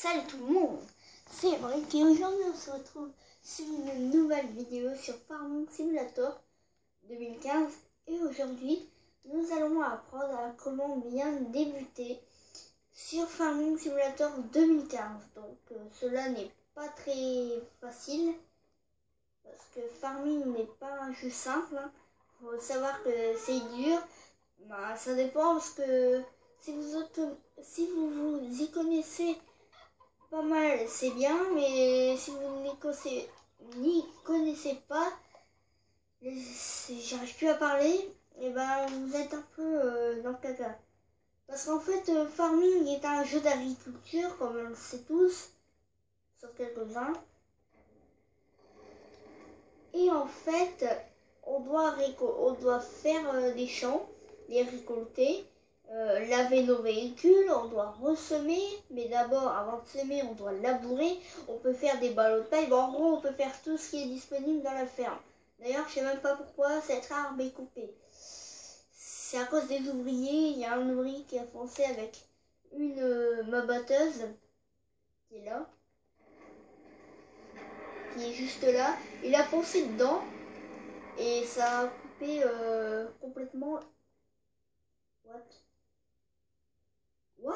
Salut tout le monde, c'est Brick et aujourd'hui on se retrouve sur une nouvelle vidéo sur Farming Simulator 2015 et aujourd'hui nous allons apprendre à comment bien débuter sur Farming Simulator 2015. Donc cela n'est pas très facile parce que Farming n'est pas un jeu simple, hein. Faut savoir que c'est dur, ça dépend parce que si vous y connaissez pas mal, c'est bien, mais si vous n'y connaissez pas, j'arrive plus à parler, et ben vous êtes un peu dans le caca. Parce qu'en fait, Farming est un jeu d'agriculture, comme on le sait tous, sauf quelques-uns. Et en fait, on doit faire des champs, les récolter. Laver nos véhicules, on doit ressemer, mais d'abord avant de semer on doit labourer, on peut faire des ballots de paille, en gros on peut faire tout ce qui est disponible dans la ferme. D'ailleurs je sais même pas pourquoi cette arbre est coupée, c'est à cause des ouvriers. Il y a un ouvrier qui a foncé avec ma batteuse qui est là, qui est juste là, il a foncé dedans et ça a coupé complètement. What?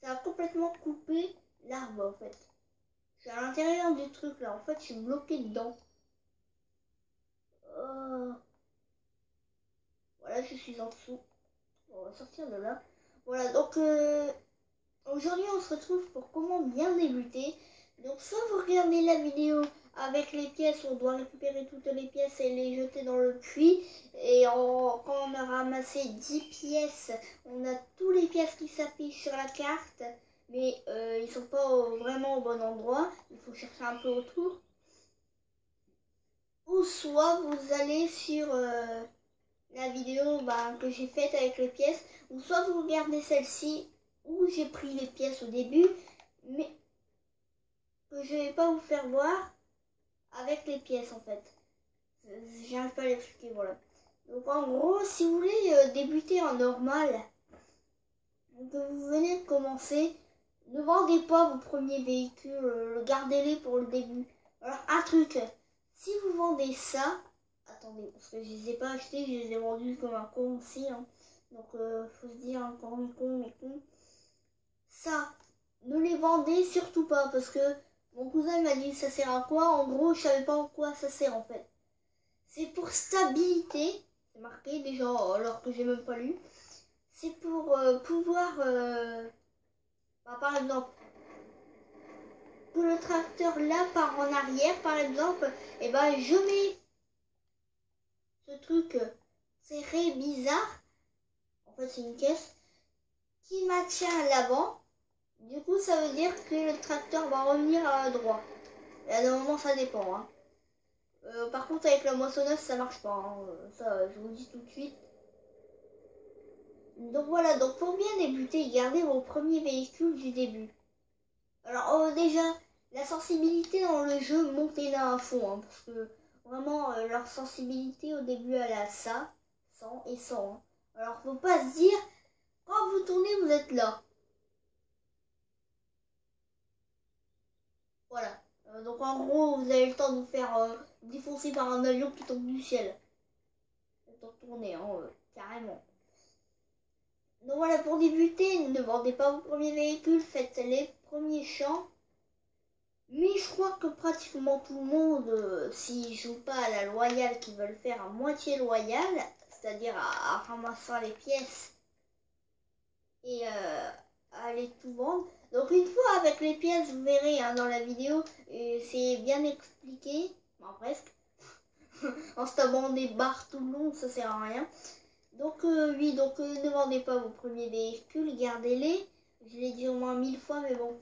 Ça a complètement coupé l'arbre en fait. Je suis à l'intérieur du truc là, en fait je suis bloqué dedans. Voilà, je suis en dessous. On va sortir de là. Voilà, donc aujourd'hui on se retrouve pour comment bien débuter. Donc soit vous regardez la vidéo avec les pièces, on doit récupérer toutes les pièces et les jeter dans le puits. Et quand on a ramassé 10 pièces, on a tous les pièces qui s'affichent sur la carte. Mais ils sont pas vraiment au bon endroit. Il faut chercher un peu autour. Ou soit vous allez sur la vidéo que j'ai faite avec les pièces. Ou soit vous regardez celle-ci où j'ai pris les pièces au début. Mais que je vais pas vous faire voir avec les pièces en fait. J'arrive pas à l'expliquer, voilà. Donc en gros, si vous voulez débuter en normal, que vous venez de commencer, ne vendez pas vos premiers véhicules, gardez-les pour le début. Alors un truc, si vous vendez ça, attendez, parce que je les ai pas achetés, je les ai vendus comme un con aussi, hein. Donc faut se dire encore mes cons. Ça, ne les vendez surtout pas, parce que mon cousin m'a dit ça sert à quoi. En gros, je savais pas en quoi ça sert en fait. C'est pour stabilité, c'est marqué déjà alors que j'ai même pas lu. C'est pour pouvoir, par exemple, que le tracteur là part en arrière, par exemple, et ben je mets ce truc serré bizarre. En fait, c'est une caisse qui maintient à l'avant. Du coup, ça veut dire que le tracteur va revenir à droit. Et à un moment, ça dépend, hein. Par contre, avec la moissonneuse, ça marche pas, hein. Ça, je vous le dis tout de suite. Donc voilà, donc pour bien débuter, gardez vos premiers véhicules du début. Alors déjà, la sensibilité dans le jeu, montez-la à fond, hein, parce que vraiment, leur sensibilité au début, elle a ça, 100 et 100. Hein. Alors faut pas se dire, quand vous tournez, vous êtes là. Voilà. Donc en gros, vous avez le temps de vous faire défoncer par un avion qui tombe du ciel. Le temps de tourner, hein, carrément. Donc voilà, pour débuter, ne vendez pas vos premiers véhicules, faites les premiers champs. Mais je crois que pratiquement tout le monde, s'ils ne jouent pas à la loyale, qui veulent faire à moitié loyale, c'est-à-dire à ramasser les pièces et à aller tout vendre. Donc une fois avec les pièces, vous verrez hein, dans la vidéo, c'est bien expliqué, presque. En se tapant des barres tout le long, ça sert à rien. Donc oui, donc ne vendez pas vos premiers véhicules, gardez-les. Je l'ai dit au moins 1000 fois, mais bon.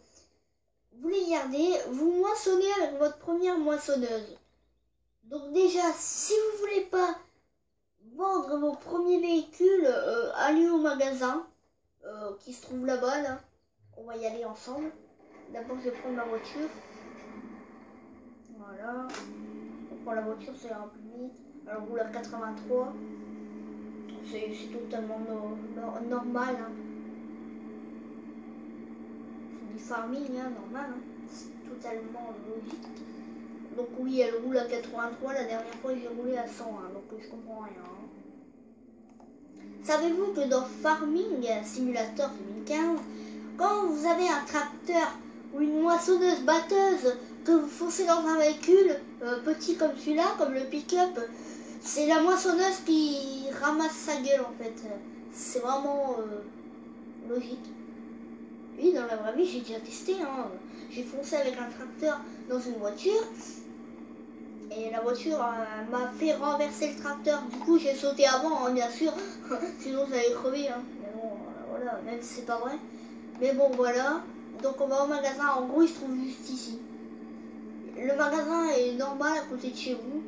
Vous les gardez, vous moissonnez avec votre première moissonneuse. Donc déjà, si vous voulez pas vendre vos premiers véhicules, allez au magasin qui se trouve là-bas. Là. On va y aller ensemble. D'abord, je vais prendre ma voiture. Voilà. On prend la voiture, c'est un peu vite. Alors, roule à 83. C'est totalement normal. Hein. du farming, hein, normal, hein. C'est totalement logique. Donc oui, elle roule à 83, la dernière fois j'ai roulé à 100, hein, donc je comprends rien. Hein. Savez-vous que dans Farming Simulator 2015, quand vous avez un tracteur ou une moissonneuse batteuse, que vous foncez dans un véhicule petit comme celui-là, comme le pick-up, c'est la moissonneuse qui ramasse sa gueule en fait. C'est vraiment logique. Oui, dans la vraie vie, j'ai déjà testé. Hein. J'ai foncé avec un tracteur dans une voiture. Et la voiture m'a fait renverser le tracteur. Du coup, j'ai sauté avant, hein, bien sûr. Sinon, j'allais crever. Hein. Mais bon, voilà, même si c'est pas vrai. Mais bon, voilà. Donc, on va au magasin. En gros, il se trouve juste ici. Le magasin est normal à côté de chez vous.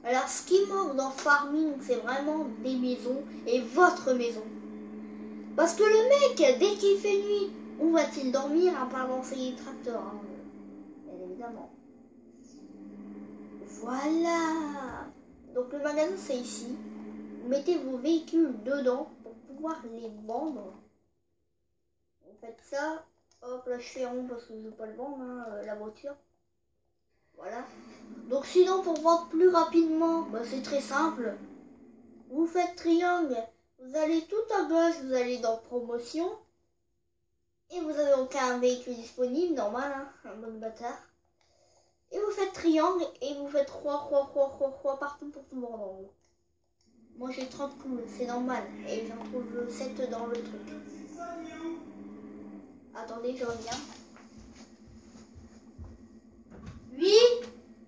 Alors, ce qui manque dans Farming, c'est vraiment des maisons et votre maison. Parce que le mec, dès qu'il fait nuit, où va-t-il dormir à part dans ses tracteurs, hein, bien évidemment. Voilà. Donc le magasin c'est ici. Vous mettez vos véhicules dedans pour pouvoir les vendre. Vous faites ça. Hop, là je fais rond parce que je ne veux pas le vendre, hein, la voiture. Voilà. Donc sinon pour vendre plus rapidement, bah, c'est très simple. Vous faites triangle. Vous allez tout à gauche, vous allez dans promotion. Et vous avez aucun véhicule disponible, normal, hein, un bon bâtard. Et vous faites triangle et vous faites roi partout pour tout le monde en haut. Moi j'ai 30 coups, c'est normal. Et j'en trouve 7 dans le truc. Attendez, je reviens. Oui.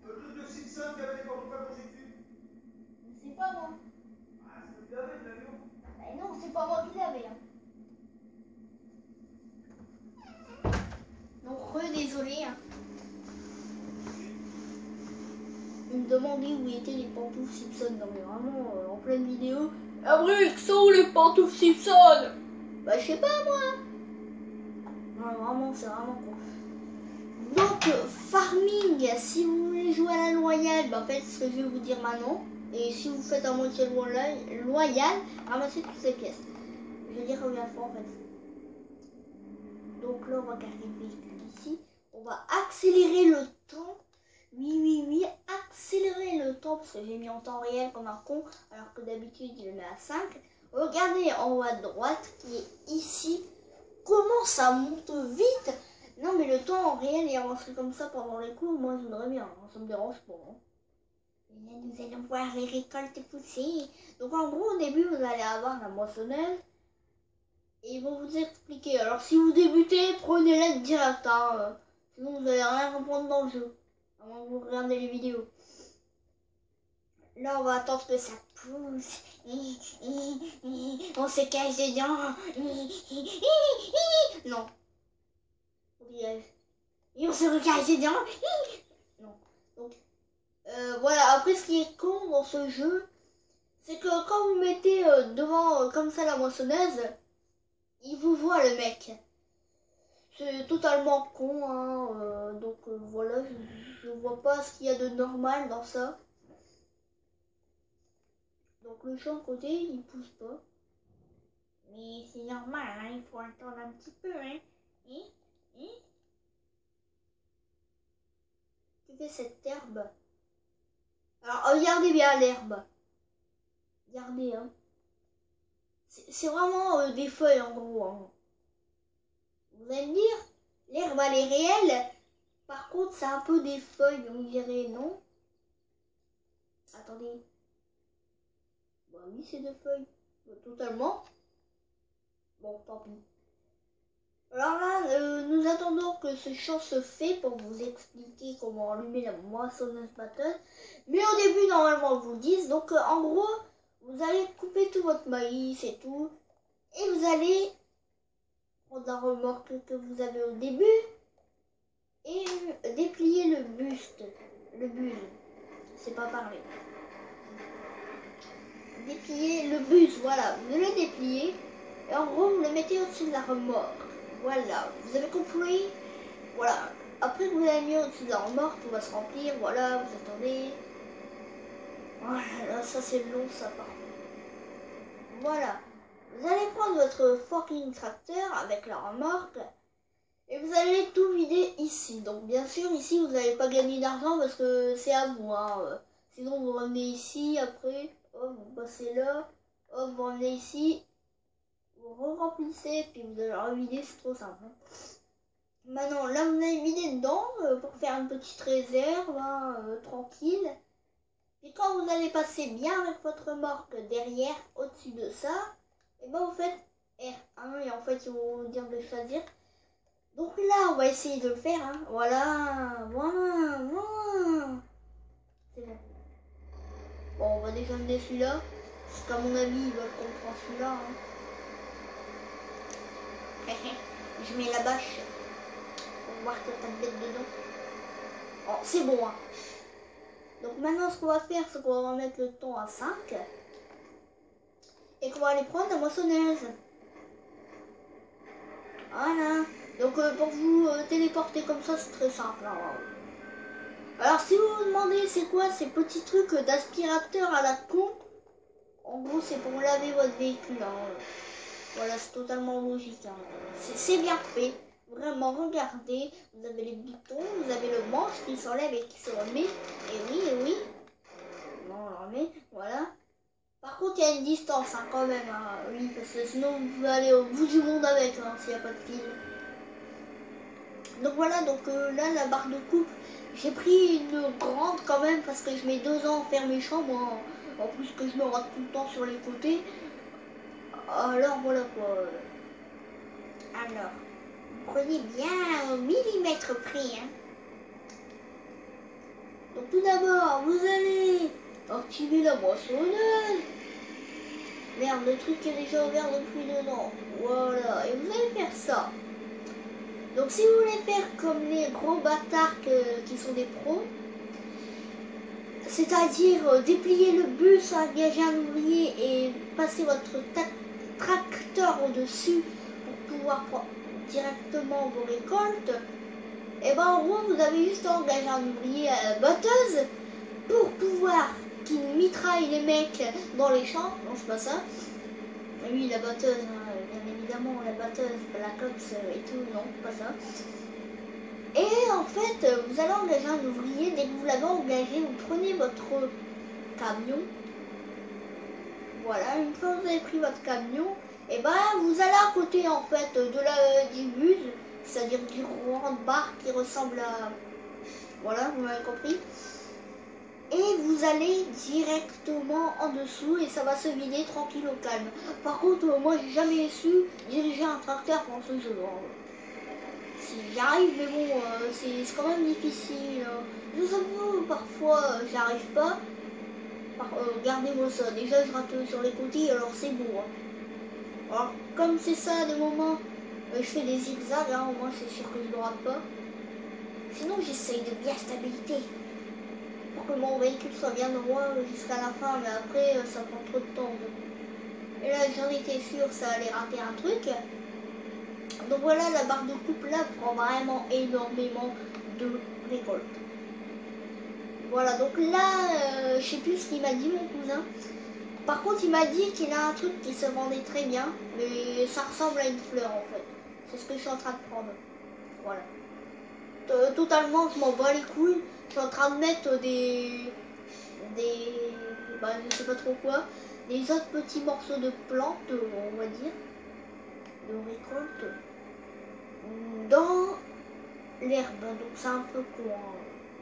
Le truc de Simpson qui avait quand on fait mon étude. C'est pas moi. Ah, c'est toi qui l'avais, l'avion. Eh non, c'est pas moi qui l'avais. Hein. Donc, désolé. Hein. Il me demandait où étaient les pantoufles Simpson. Non mais vraiment, en pleine vidéo. Abric, sont où les pantoufles Simpson? Bah je sais pas moi. Non vraiment, c'est vraiment con. Donc, Farming, si vous voulez jouer à la loyale, bah faites ce que je vais vous dire maintenant. Et si vous faites à moitié loyal, ramassez toutes ces pièces. Je vais dire combien de fois en fait. Donc là, on va garder le véhicule ici. On va accélérer le temps. Oui, accélérer le temps parce que j'ai mis en temps réel comme un con alors que d'habitude je le mets à 5. Regardez en haut à droite qui est ici. Comment ça monte vite? Non mais le temps en réel est avancé comme ça pendant les cours, moi je voudrais bien, hein, ça me dérange pas. Hein. Et là nous allons voir les récoltes pousser. Donc en gros au début vous allez avoir la moissonneuse. Et ils vont vous expliquer. Alors si vous débutez, prenez-la direct. Hein, sinon vous n'allez rien comprendre dans le jeu. Avant que vous regardez les vidéos. Là on va attendre que ça pousse. On se cache dedans. Non. Et on se recache dedans. Non. Donc voilà. Après ce qui est con dans ce jeu, c'est que quand vous mettez devant comme ça la moissonneuse, il vous voit le mec. C'est totalement con, hein, donc voilà, je vois pas ce qu'il y a de normal dans ça. Donc le champ côté, il pousse pas. Mais c'est normal, hein, il faut attendre un petit peu, hein. Que fait cette herbe? Alors regardez bien l'herbe. Regardez, hein. C'est vraiment des feuilles en gros, hein. Vous allez me dire, l'herbe elle est réelle. Par contre, c'est un peu des feuilles, on dirait, non? Attendez. Bah oui, c'est des feuilles. Bah, totalement. Bon, tant pis. Alors là, nous attendons que ce champ se fait pour vous expliquer comment allumer la moissonneuse batteuse. Mais au début, normalement, on vous le dise. Donc, en gros, vous allez couper tout votre maïs et tout. Et vous allez prendre la remorque que vous avez au début. Et déplier le buste. Le buse. C'est pas parler. Déplier le bus, voilà. Vous le dépliez. Et en gros, vous le mettez au-dessus de la remorque. Voilà, vous avez compris? Voilà. Après que vous l'avez mis au-dessus de la remorque, tout va se remplir. Voilà, vous attendez. Voilà, ça c'est long, ça part. Voilà. Vous allez prendre votre fucking tracteur avec la remorque. Et vous allez tout vider ici. Donc bien sûr ici vous n'allez pas gagner d'argent parce que c'est à vous. Hein. Sinon vous revenez ici, après hop, vous passez là, hop, vous revenez ici, vous remplissez, puis vous allez revider, c'est trop simple. Hein. Maintenant là vous allez vider dedans pour faire une petite réserve, hein, tranquille. Et quand vous allez passer bien avec votre marque derrière, au-dessus de ça, et ben vous faites R1 et en fait ils vont vous dire de choisir. Donc là, on va essayer de le faire. Hein. Voilà. C'est bon. Bon, on va déjà mener celui-là. Parce qu'à mon avis, il va qu'on prend celui-là. Hein. Je mets la bâche. Pour voir que t'as bête dedans. Oh, c'est bon. Hein. Donc maintenant, ce qu'on va faire, c'est qu'on va remettre le temps à 5. Et qu'on va aller prendre la moissonneuse. Voilà. Donc pour vous téléporter comme ça, c'est très simple. Hein. Alors si vous vous demandez c'est quoi ces petits trucs d'aspirateur à la con, en gros c'est pour laver votre véhicule. Hein. Voilà, c'est totalement logique. Hein. C'est bien fait. Vraiment, regardez. Vous avez les boutons, vous avez le manche qui s'enlève et qui se remet. Et oui. Non, on le remet. Voilà. Par contre, il y a une distance hein, quand même. Hein. Oui, parce que sinon vous pouvez aller au bout du monde avec hein, s'il n'y a pas de fil. Donc voilà, donc là la barre de coupe, j'ai pris une grande quand même parce que je mets 2 ans à faire mes chambres, hein. En plus que je me rate tout le temps sur les côtés. Alors voilà quoi. Alors, prenez bien au millimètre près. Hein. Donc tout d'abord, vous allez activer la moissonneuse. Merde, le truc est déjà ouvert depuis dedans. Voilà, et vous allez faire ça. Donc si vous voulez faire comme les gros bâtards qui sont des pros, c'est-à-dire déplier le bus, engager un ouvrier et passer votre tracteur au-dessus pour pouvoir prendre directement vos récoltes, et ben en gros vous avez juste à engager un ouvrier à la batteuse pour pouvoir qu'il mitraille les mecs dans les champs. Non, c'est pas ça. Oui, la batteuse, hein, bien évidemment, la batteuse, la cops et tout, non, pas ça. Et en fait, vous allez engager un ouvrier. Dès que vous l'avez engagé, vous prenez votre camion. Voilà, une fois que vous avez pris votre camion, et ben vous allez à côté en fait du bus, c'est-à-dire du rond de barre qui ressemble à... Voilà, vous m'avez compris. Et vous allez directement en dessous et ça va se vider tranquille au calme. Par contre, moi j'ai jamais su diriger un tracteur dans ce jeu. Si j'y arrive, mais bon, c'est quand même difficile. Je vous avoue, parfois j'arrive pas. Regardez-moi ça, déjà je rate sur les côtés, alors c'est beau. Hein. Alors, comme c'est ça, des moments, je fais des zigzags, hein, au moins c'est sûr que je ne rate pas. Sinon, j'essaye de bien stabilité. Pour que mon véhicule soit bien droit jusqu'à la fin, mais après ça prend trop de temps. Et là j'en étais sûre ça allait rater un truc. Donc voilà, la barre de coupe là prend vraiment énormément de récolte. Voilà, donc là je sais plus ce qu'il m'a dit mon cousin. Par contre il m'a dit qu'il a un truc qui se vendait très bien, mais ça ressemble à une fleur en fait. C'est ce que je suis en train de prendre. Voilà. Totalement je m'en bats les couilles. Je suis en train de mettre bah, je sais pas trop quoi, des autres petits morceaux de plantes, on va dire, de récolte, dans l'herbe. Donc c'est un peu con, hein,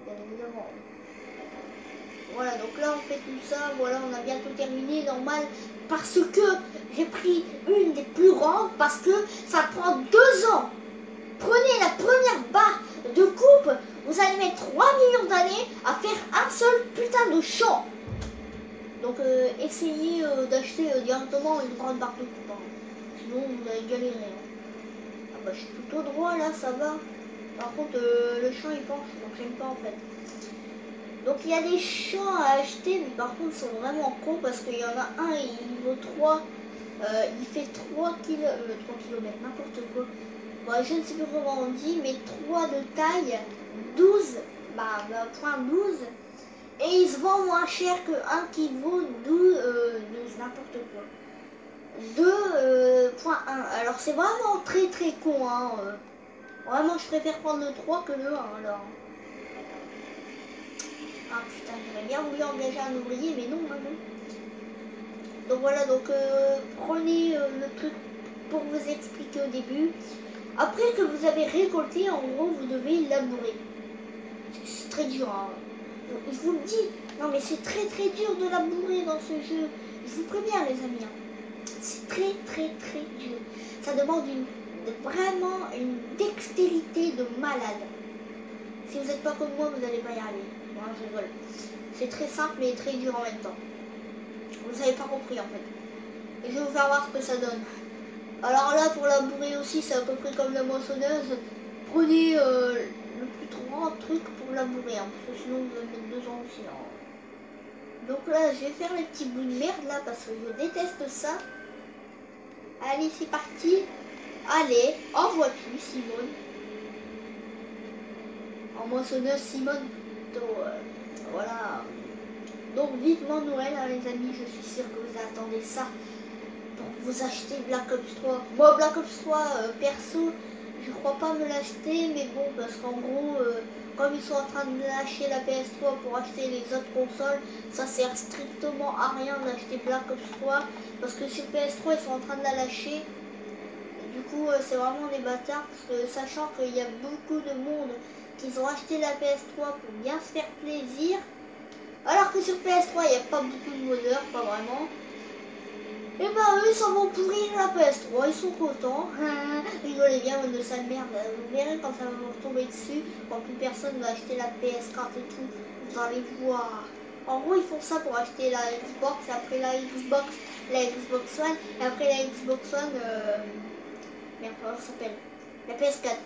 bien évidemment. Voilà, donc là on fait tout ça, voilà, on a bientôt terminé, normal, parce que j'ai pris une des plus grandes, parce que ça prend 2 ans. Prenez la première barre de coupe, vous allez mettre 3 millions d'années à faire un seul putain de champ. Donc essayez d'acheter directement une grande barre de coupe. Hein. Sinon vous allez galérer. Hein. Ah bah je suis plutôt droit là, ça va. Par contre le champ il penche, donc j'aime pas en fait. Donc il y a des champs à acheter, mais par contre ils sont vraiment cons parce qu'il y en a un, il vaut 3. Il fait 3 km, n'importe quoi. Bon, je ne sais plus comment on dit, mais 3 de taille, 12, point 12. Et il se vend moins cher que un qui vaut 12, n'importe quoi. 2.1. Alors c'est vraiment très très con. Hein. Vraiment, je préfère prendre le 3 que le 1 alors. Ah putain, j'aurais bien voulu engager un ouvrier, mais non, hein, non. Donc voilà, donc prenez le truc pour vous expliquer au début. Après que vous avez récolté, en gros, vous devez labourer. C'est très dur, hein. Je vous le dis, non mais c'est très très dur de labourer dans ce jeu. Je vous préviens les amis, hein. C'est très très très dur. Ça demande vraiment une dextérité de malade. Si vous n'êtes pas comme moi, vous n'allez pas y arriver. Moi, je rigole. C'est très simple mais très dur en même temps. Vous n'avez pas compris en fait. Et je vais vous faire voir ce que ça donne. Alors là, pour labourer aussi, c'est à peu près comme la moissonneuse. Prenez le plus grand truc pour labourer, hein, parce que sinon vous allez mettre 2 ans aussi. Hein. Donc là, je vais faire les petits bouts de merde là, parce que je déteste ça. Allez, c'est parti. Allez, envoie-tu, Simone. En moissonneuse, Simone. Donc, voilà. Donc vivement Noël, hein, les amis, je suis sûre que vous attendez ça. Pour vous acheter Black Ops 3. Moi, Black Ops 3, perso, je crois pas me l'acheter, mais bon, parce qu'en gros, comme ils sont en train de lâcher la PS3 pour acheter les autres consoles, ça sert strictement à rien d'acheter Black Ops 3, parce que sur PS3, ils sont en train de la lâcher. Et du coup, c'est vraiment des bâtards, parce que sachant qu'il y a beaucoup de monde qui ont acheté la PS3 pour bien se faire plaisir, alors que sur PS3, il n'y a pas beaucoup de modeurs, pas vraiment. Et bah eux, ça vont pourrir la PS3, ils sont contents. Rigolez bien, de sale merde. Vous verrez quand ça va vous retomber dessus, quand plus personne va acheter la PS4 et tout. Vous allez voir. En gros, ils font ça pour acheter la Xbox, après la Xbox One, et après la Xbox One, merde, comment ça s'appelle? La PS4.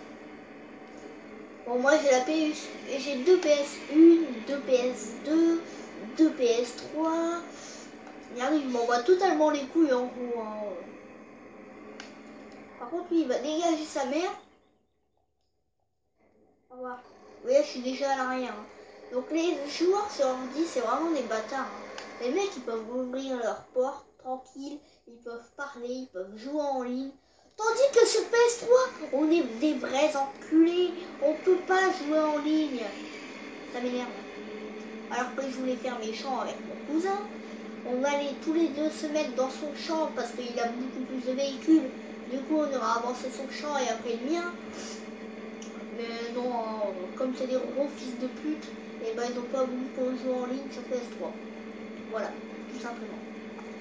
Bon, moi j'ai la PS, j'ai 2 PS1, 2 PS2, 2 PS3. Regardez, il m'envoie totalement les couilles en gros. Hein. Par contre, lui, il va dégager sa mère. Au revoir. Vous voyez, je suis déjà à l'arrière. Hein. Donc les joueurs sur ordi, c'est vraiment des bâtards. Hein. Les mecs, ils peuvent ouvrir leur porte tranquille, ils peuvent parler, ils peuvent jouer en ligne. Tandis que sur PS3, on est des vrais enculés. On peut pas jouer en ligne. Ça m'énerve. Alors que je voulais faire mes champs avec mon cousin. On allait tous les deux se mettre dans son champ parce qu'il a beaucoup plus de véhicules. Du coup, on aura avancé son champ et après le mien. Mais non, comme c'est des gros fils de pute, et ben ils n'ont pas voulu qu'on joue en ligne sur PS3. Voilà, tout simplement.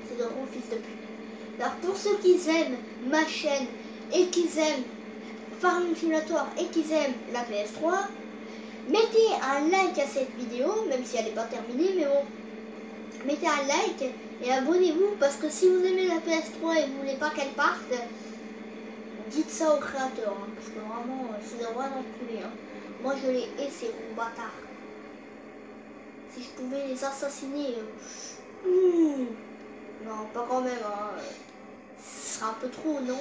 C'est des gros fils de pute. Alors pour ceux qui aiment ma chaîne et qui aiment Farming Simulator et qui aiment la PS3, mettez un like à cette vidéo, même si elle n'est pas terminée, mais bon. Mettez un like et abonnez-vous parce que si vous aimez la PS3 et vous voulez pas qu'elle parte, dites ça au créateur, hein, parce que vraiment, c'est des rois d'enculés. Hein. Moi, je les hais, ces gros bâtards. Si je pouvais les assassiner... Non, pas quand même. Hein. Ce serait un peu trop, non?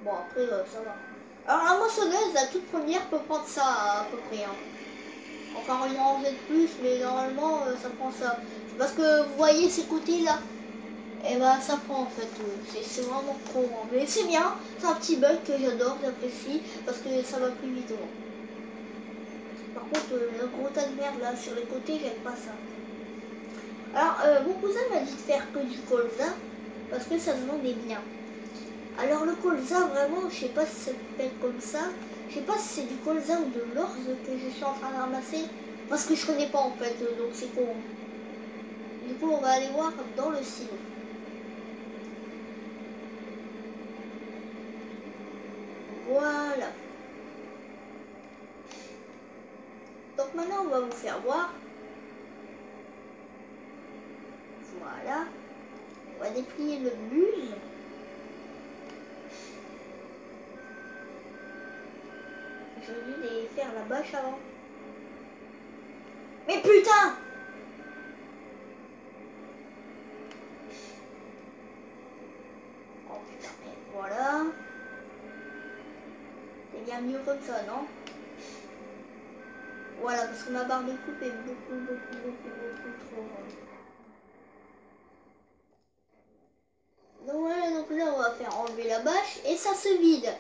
Bon, après, ça va. Alors, la moissonneuse, la toute première, peut prendre ça à peu près. Hein. Encore une rangée de plus, mais normalement, ça prend ça. Parce que vous voyez ces côtés-là. Et bah ça prend en fait, c'est vraiment trop grand. Mais c'est bien, c'est un petit bug que j'adore, j'apprécie, parce que ça va plus vite. Par contre, le gros tas de merde là sur les côtés, j'aime pas ça. Alors, mon cousin m'a dit de faire que du colza, parce que ça se vendait bien. Alors le colza, vraiment, je sais pas si ça s'appelle comme ça. Je sais pas si c'est du colza ou de l'orge que je suis en train de ramasser, parce que je connais pas en fait, donc c'est con. Du coup, on va aller voir dans le silo. Voilà. Donc maintenant, on va vous faire voir. Voilà. On va déplier le buse. J'aurais dû les faire la bâche avant. Mais putain! Oh putain, mais voilà. C'est bien mieux comme ça, non? Voilà, parce que ma barre de coupe est beaucoup trop. Donc voilà, donc là on va faire enlever la bâche et ça se vide.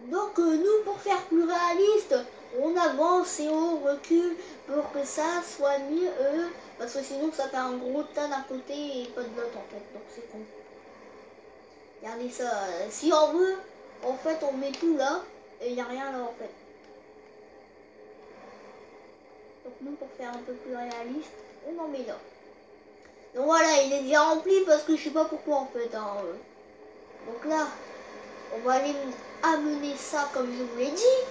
Donc nous, pour faire plus réaliste, on avance et on recule pour que ça soit mieux, parce que sinon ça fait un gros tas d'un côté et pas de l'autre en fait, donc c'est con. Regardez ça, si on veut, en fait on met tout là, et il n'y a rien là en fait. Donc nous, pour faire un peu plus réaliste, on en met là. Donc voilà, il est déjà rempli parce que je sais pas pourquoi en fait. Hein. Donc là, on va aller amener ça comme je vous l'ai dit.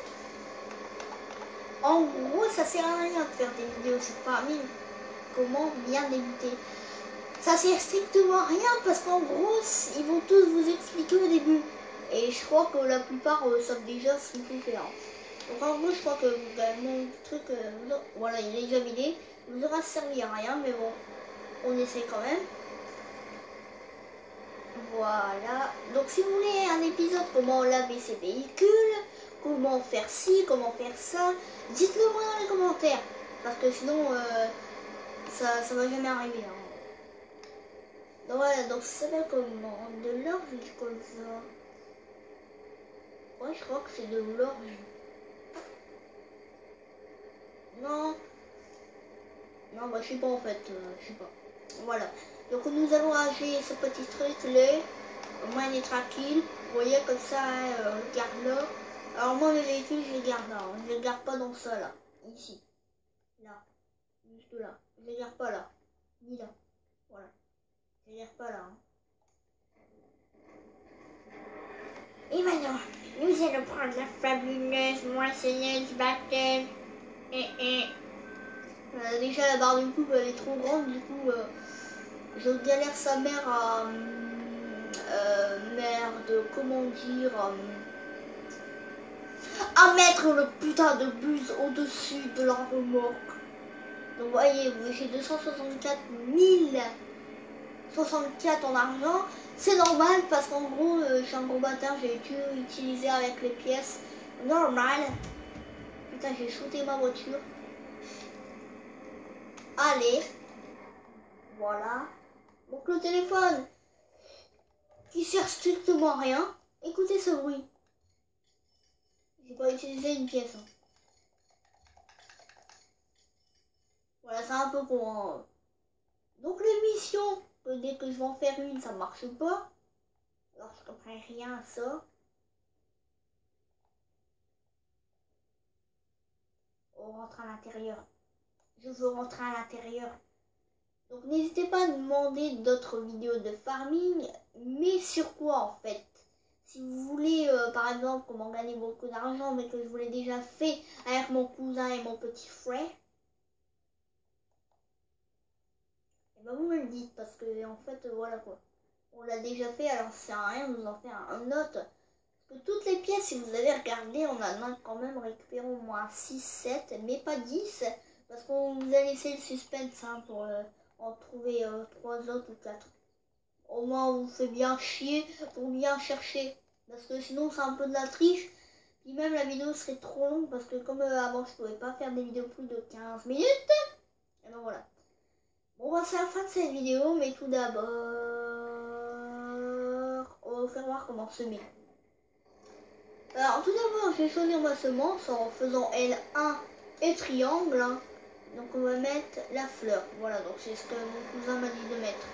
En gros, ça sert à rien de faire des vidéos sur farming. Comment bien débuter. Ça sert strictement à rien parce qu'en gros, ils vont tous vous expliquer au début. Et je crois que la plupart savent déjà ce qu'il faut faire. Donc en gros, je crois que mon truc, voilà, il est déjà vidé. Il nous aura servi à rien, mais bon, on essaie quand même. Voilà. Donc si vous voulez un épisode comment laver ses véhicules, comment faire ci, comment faire ça, dites-le moi dans les commentaires. Parce que sinon, ça va jamais arriver. Hein. Donc voilà, donc ça s'appelle comment? De l'orge comme ça. Ouais, je crois que c'est de l'orge. Non. Non, bah je sais pas en fait, je sais pas. Voilà. Donc nous allons ranger ce petit truc là. Au moins il est tranquille. Vous voyez comme ça, hein, garde là. Alors moi mes véhicules je les garde là. Hein. Je les garde pas dans ça là. Ici. Là. Juste là. Je les garde pas là. Ni là. Voilà. Je les garde pas là. Hein. Et maintenant, nous allons prendre la fabuleuse moissonneuse battle. Déjà la barre de coupe elle est trop grande, du coup je galère sa mère à merde, comment dire, à mettre le putain de bus au-dessus de la remorque. Donc voyez, j'ai 264 064 en argent. C'est normal parce qu'en gros, je suis un gros bâtard, j'ai pu utiliser avec les pièces normales. Putain, j'ai shooté ma voiture. Allez. Voilà. Donc le téléphone qui sert strictement à rien. Écoutez ce bruit. J'ai pas utilisé une pièce. Hein. Voilà, c'est un peu con. Hein. Donc l'émission, dès que je vais en faire une, ça marche pas. Alors je comprends rien à ça. On rentre à l'intérieur. Je veux rentrer à l'intérieur. Donc n'hésitez pas à demander d'autres vidéos de farming. Mais sur quoi en fait? Si vous voulez, par exemple, comment gagner beaucoup d'argent, mais que je vous l'ai déjà fait avec mon cousin et mon petit frère. Et ben vous me le dites parce que en fait, voilà quoi. On l'a déjà fait, alors ça sert à rien de nous en faire un autre. Parce que toutes les pièces, si vous avez regardé, on a quand même récupéré au moins 6, 7, mais pas 10. Parce qu'on vous a laissé le suspense hein, pour en trouver 3 autres ou 4. Au moins, on vous fait bien chier pour bien chercher. Parce que sinon, c'est un peu de la triche. Puis même, la vidéo serait trop longue. Parce que comme avant, je pouvais pas faire des vidéos plus de 15 minutes. Et ben voilà. Bon, bah, c'est la fin de cette vidéo. Mais tout d'abord, on va vous faire voir comment semer. Alors, tout d'abord, je vais choisir ma semence en faisant L1 et triangle. Hein. Donc, on va mettre la fleur. Voilà, donc c'est ce que mon cousin m'a dit de mettre.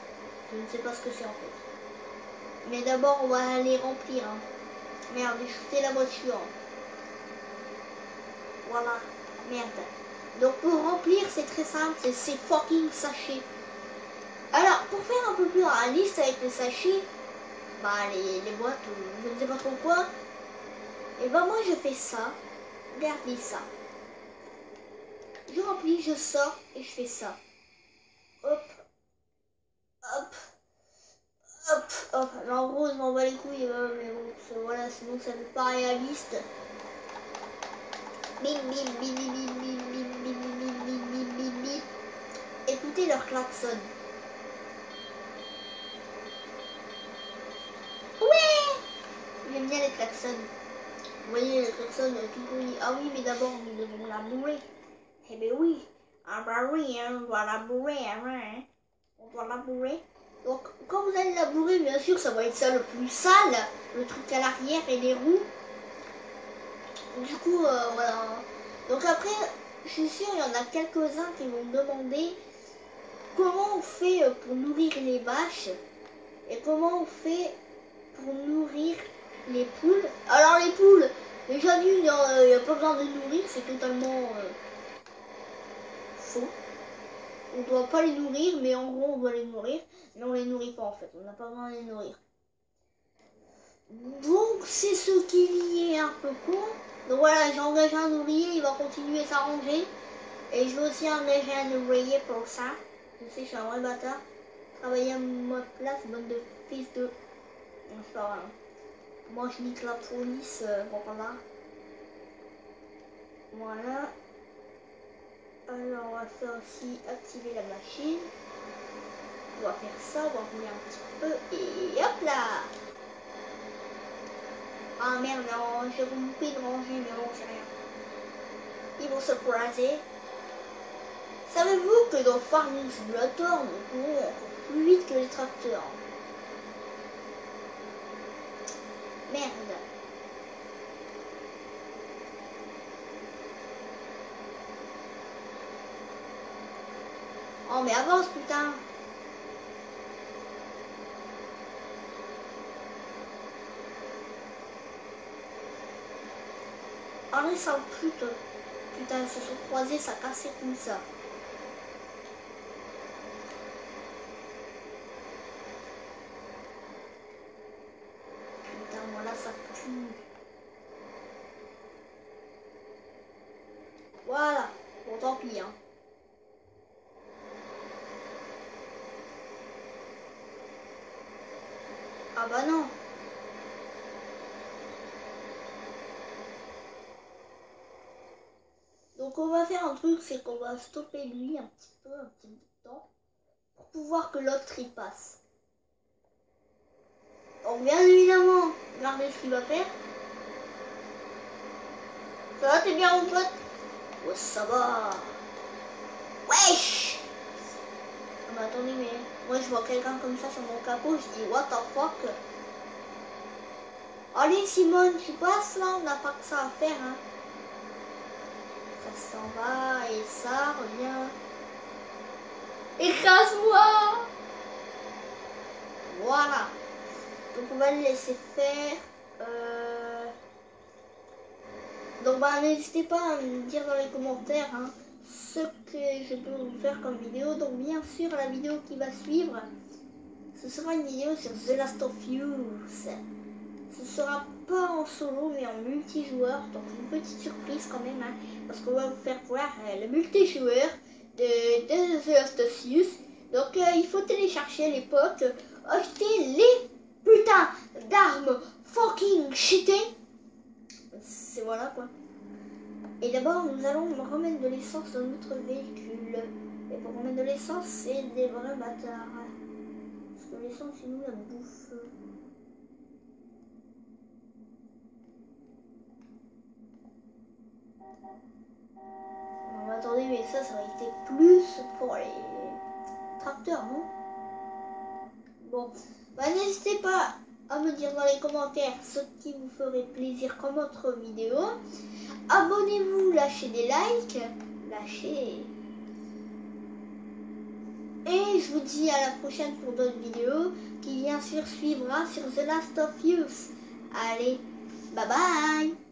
Je ne sais pas ce que c'est en fait. Mais d'abord, on va aller remplir. Hein. Merde, j'ai shooté la voiture. Voilà. Merde. Donc, pour remplir, c'est très simple. C'est ces fucking sachets. Alors, pour faire un peu plus réaliste avec les sachets, bah, les boîtes, je ne sais pas trop quoi. Et ben moi je fais ça, regardez ça. Je remplis, je sors et je fais ça. Hop, hop, hop, hop. Alors en gros je m'en bats les couilles, mais bon, voilà, sinon ça fait pas réaliste. Bim, bim, bim, bim, bim, bim, bim, bim, bim, bim, bim, bim, bim. Écoutez leur klaxon. Ouais! J'aime bien les klaxons. Vous voyez les klaxons tout pourris. Ah oui, mais d'abord nous devons la bourrer. Eh ben oui, ah bah oui, hein, on doit la bourrer, hein, on doit la bourrer. Donc quand vous allez la bourrer, bien sûr, ça va être ça le plus sale, le truc à l'arrière et les roues. Du coup, voilà. Donc après, je suis sûre, il y en a quelques-uns qui vont me demander comment on fait pour nourrir les vaches et comment on fait pour nourrir les poules. Alors les poules, déjà d'une, il n'y a pas besoin de nourrir, c'est totalement faux. On doit pas les nourrir, mais en gros on doit les nourrir, mais on les nourrit pas en fait, on n'a pas besoin de les nourrir. Donc c'est ce qui est un peu con. Donc voilà, j'ai engagé un ouvrier, il va continuer sa rangée. Et je vais aussi engager un ouvrier pour ça. Je sais, je suis un vrai bâtard. Travailler à ma place, bande de fils de... Non, c'est pas vrai. Moi je nique la police, bon voilà. Voilà. Alors on va faire aussi activer la machine. On va faire ça, on va rouler un petit peu. Et hop là. Ah merde, non, j'ai loupé de ranger, mais bon, c'est rien. Ils vont se croiser. Savez-vous que dans Farming Simulator, nous courons encore plus vite que les tracteurs? Merde. Oh mais avance putain. Oh les sales putes. Putain, ils se sont croisés, ça cassait comme ça. Putain, voilà, ça pue. Voilà. Bon, tant pis, hein. Ah bah non. Donc on va faire un truc, c'est qu'on va stopper lui un petit peu de temps, pour pouvoir que l'autre y passe. Donc bien évidemment, regardez ce qu'il va faire. Ça va, t'es bien mon pote? Ouais, ça va. Wesh! Ah bah attendez, mais moi je vois quelqu'un comme ça sur mon capot, je dis what the fuck? Allez Simone, tu passes là, on n'a pas que ça à faire, hein. Ça s'en va et ça revient. Écrase-moi! Voilà. Donc on va le laisser faire. Donc bah n'hésitez pas à me dire dans les commentaires hein, ce que je peux vous faire comme vidéo. Donc bien sûr la vidéo qui va suivre, ce sera une vidéo sur The Last of Us. Ce sera pas en solo mais en multijoueur. Donc une petite surprise quand même hein, parce qu'on va vous faire voir le multijoueur de The Last of Us. Donc il faut télécharger les potes, acheter les putains d'armes fucking cheatées. C'est voilà quoi. Et d'abord nous allons remettre de l'essence dans notre véhicule. Et pour remettre de l'essence c'est des vrais bâtards. Parce que l'essence c'est nous la bouffe. Non, attendez mais ça va être plus pour les tracteurs non? Bon, bah n'hésitez pas à me dire dans les commentaires ce qui vous ferait plaisir comme autre vidéo. Abonnez-vous, lâchez des likes, lâchez. Et je vous dis à la prochaine pour d'autres vidéos qui bien sûr suivra sur The Last of Us. Allez, bye bye.